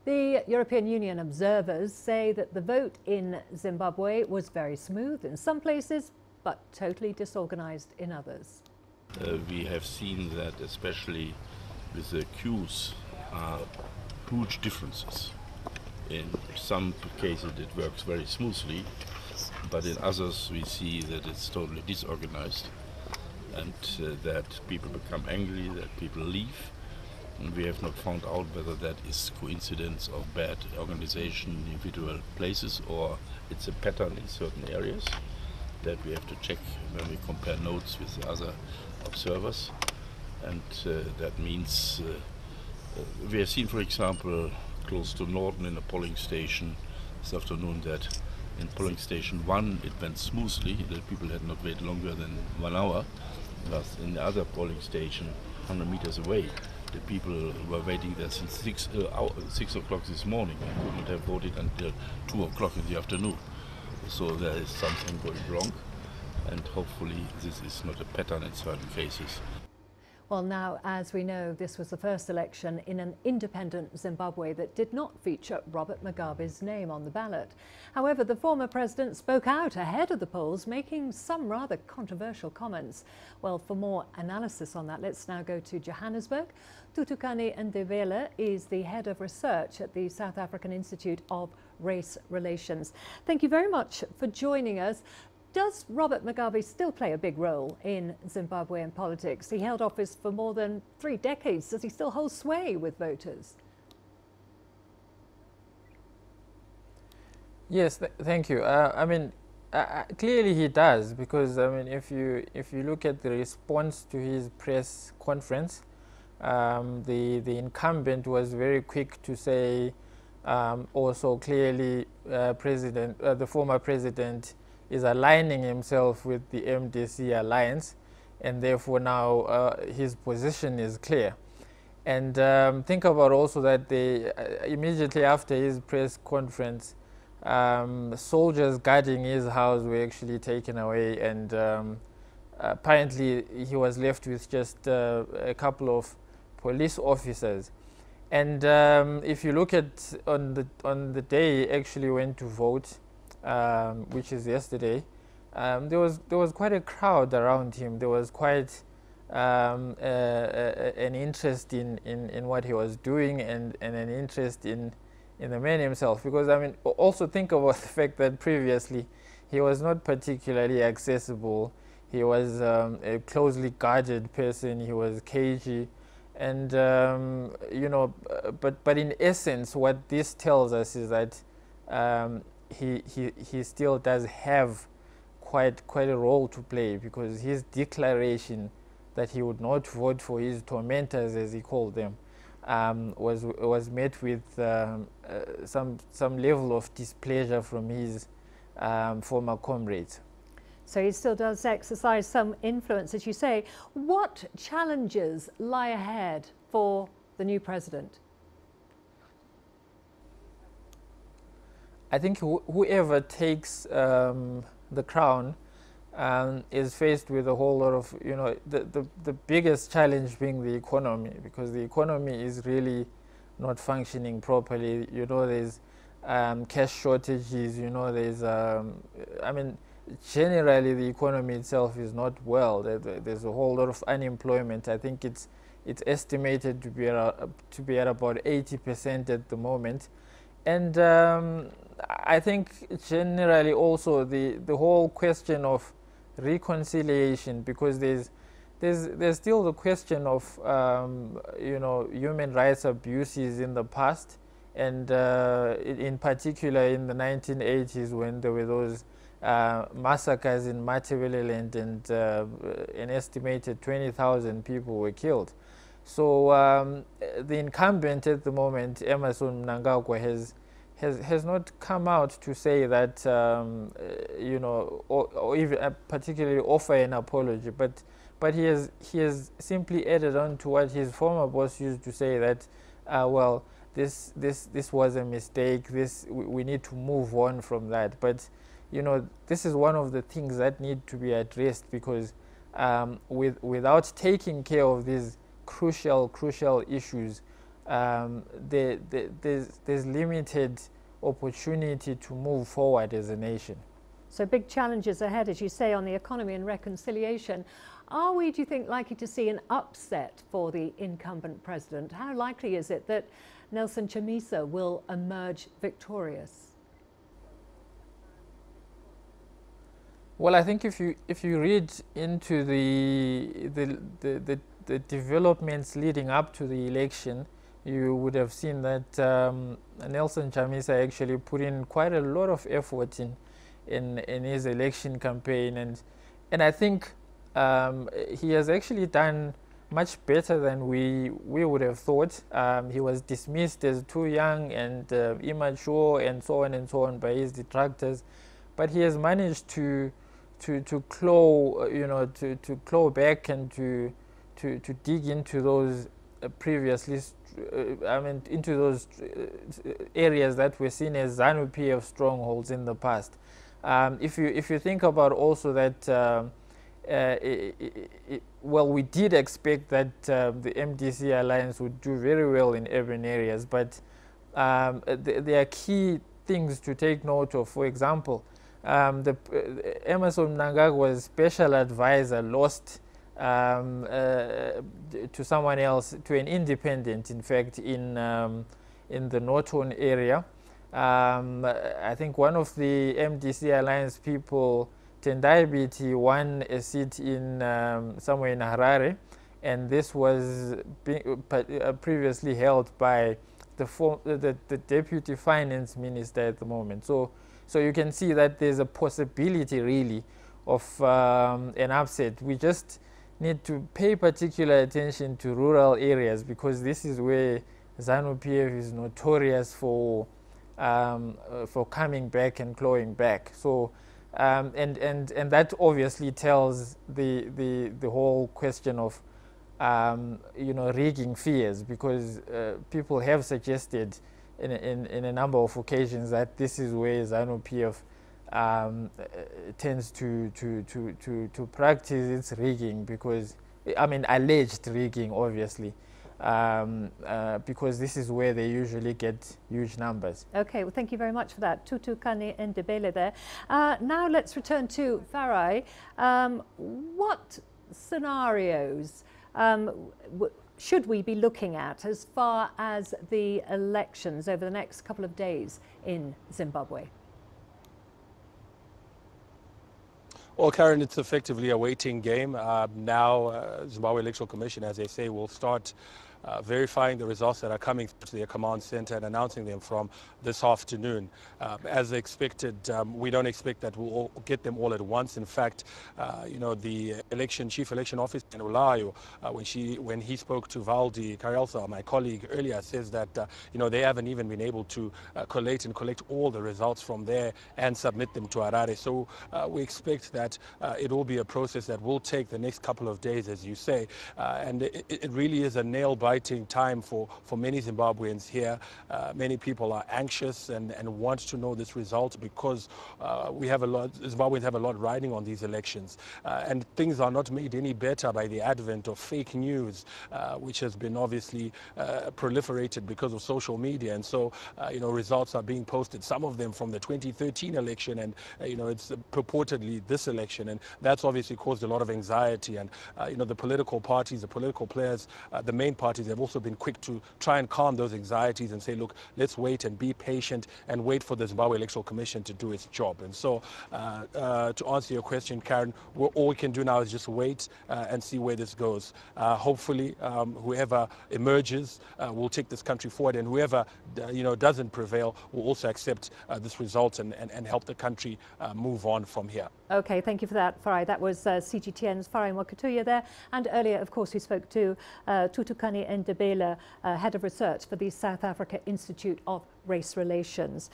The European Union observers say that the vote in Zimbabwe was very smooth in some places, but totally disorganized in others. We have seen that especially with the queues are huge differences. In some cases it works very smoothly, but in others we see that it's totally disorganized and that people become angry, that people leave. And we have not found out whether that is coincidence of bad organization in individual places or it's a pattern in certain areas that we have to check when we compare notes with the other observers. And that means we have seen, for example, close to Norton in a polling station this afternoon that in polling station 1 it went smoothly, that people had not waited longer than 1 hour, but in the other polling station 100 meters away the people were waiting there since 6 o'clock this morning and could not have voted until 2 o'clock in the afternoon. So there is something going wrong, and hopefully this is not a pattern in certain cases. Well, now, as we know, this was the first election in an independent Zimbabwe that did not feature Robert Mugabe's name on the ballot. However, the former president spoke out ahead of the polls, making some rather controversial comments. Well, for more analysis on that, let's now go to Johannesburg. Tutukani Ndebele is the head of research at the South African Institute of Race Relations. Thank you very much for joining us. Does Robert Mugabe still play a big role in Zimbabwean politics? He held office for more than 3 decades. Does he still hold sway with voters? Yes, thank you. Clearly he does, because if you look at the response to his press conference, the incumbent was very quick to say, also clearly, the former president is aligning himself with the MDC alliance, and therefore now his position is clear. And think about also that immediately after his press conference, soldiers guarding his house were actually taken away, and apparently he was left with just a couple of police officers. And if you look at on the day he actually went to vote, which is yesterday, there was quite a crowd around him. There was quite an interest in what he was doing, and an interest in the man himself. Because also think about the fact that previously he was not particularly accessible. He was a closely guarded person. He was cagey, and but in essence, what this tells us is that he still does have quite a role to play, because his declaration that he would not vote for his tormentors, as he called them, was met with some level of displeasure from his former comrades. So he still does exercise some influence, as you say. What challenges lie ahead for the new president? I think whoever takes the crown is faced with a whole lot of, the biggest challenge being the economy, because the economy is really not functioning properly. There's cash shortages, there's, generally the economy itself is not well. There's a whole lot of unemployment. I think it's estimated to be at about 80% at the moment. And I think generally also the whole question of reconciliation, because there's still the question of human rights abuses in the past, and in particular in the 1980s, when there were those massacres in Matabeleland, and an estimated 20,000 people were killed. So the incumbent at the moment, Emmerson Mnangagwa, has not come out to say that, or even particularly offer an apology, but he has simply added on to what his former boss used to say, that, well, this was a mistake. We need to move on from that. But this is one of the things that need to be addressed, because without taking care of these crucial issues, there's limited opportunity to move forward as a nation. So big challenges ahead, as you say, on the economy and reconciliation. Are we, do you think, likely to see an upset for the incumbent president? How likely is it that Nelson Chamisa will emerge victorious? Well, I think if you read into the developments leading up to the election, you would have seen that Nelson Chamisa actually put in quite a lot of effort in his election campaign, and I think he has actually done much better than we would have thought. He was dismissed as too young and immature and so on by his detractors, but he has managed to claw, to claw back and to dig into those previously, into those areas that were seen as ZANU-PF strongholds in the past. If you think about also that, well, we did expect that the MDC alliance would do very well in urban areas, but there are key things to take note of. For example, Emmerson Mnangagwa's special advisor lost to someone else, to an independent, in fact, in the Norton area. I think one of the MDC alliance people, Tendai Biti, won a seat in somewhere in Harare, and this was previously held by the deputy finance minister at the moment. So you can see that there's a possibility really of an upset. We just need to pay particular attention to rural areas, because this is where ZANU-PF is notorious for coming back and clawing back. So and that obviously tells the whole question of rigging fears, because people have suggested in a number of occasions that this is where ZANU-PF tends to practice its rigging, because alleged rigging, obviously, because this is where they usually get huge numbers. Okay, well, thank you very much for that. Tutu Kani Ndebele there. Now let's return to Farai. What scenarios should we be looking at as far as the elections over the next couple of days in Zimbabwe? Well, Karen, it's effectively a waiting game. Now, Zimbabwe Electoral Commission, as they say, will start verifying the results that are coming to their command center and announcing them from this afternoon. As expected, we don't expect that we'll all get them all at once. In fact, the chief election officer in Ulayo, when he spoke to Valdi Karelsa, my colleague earlier, says that they haven't even been able to collate all the results from there and submit them to Harare. So we expect that it will be a process that will take the next couple of days, as you say, and it really is a nail-biting time for many Zimbabweans here. Many people are anxious and want to know this result, because Zimbabweans have a lot riding on these elections, and things are not made any better by the advent of fake news, which has been obviously proliferated because of social media. And so results are being posted, some of them from the 2013 election, and it's purportedly this election, and that's obviously caused a lot of anxiety. And the political parties, the political players, the main parties have also been quick to try and calm those anxieties and say, look, let's wait and be patient and wait for the Zimbabwe Electoral Commission to do its job. And so to answer your question, Karen, all we can do now is just wait and see where this goes. Hopefully, whoever emerges will take this country forward, and whoever doesn't prevail will also accept this result and help the country move on from here. Okay, thank you for that, Farai. That was CGTN's Farai Mwakatuya there. And earlier, of course, we spoke to Tutu Kani Ndebele, Head of Research for the South Africa Institute of Race Relations.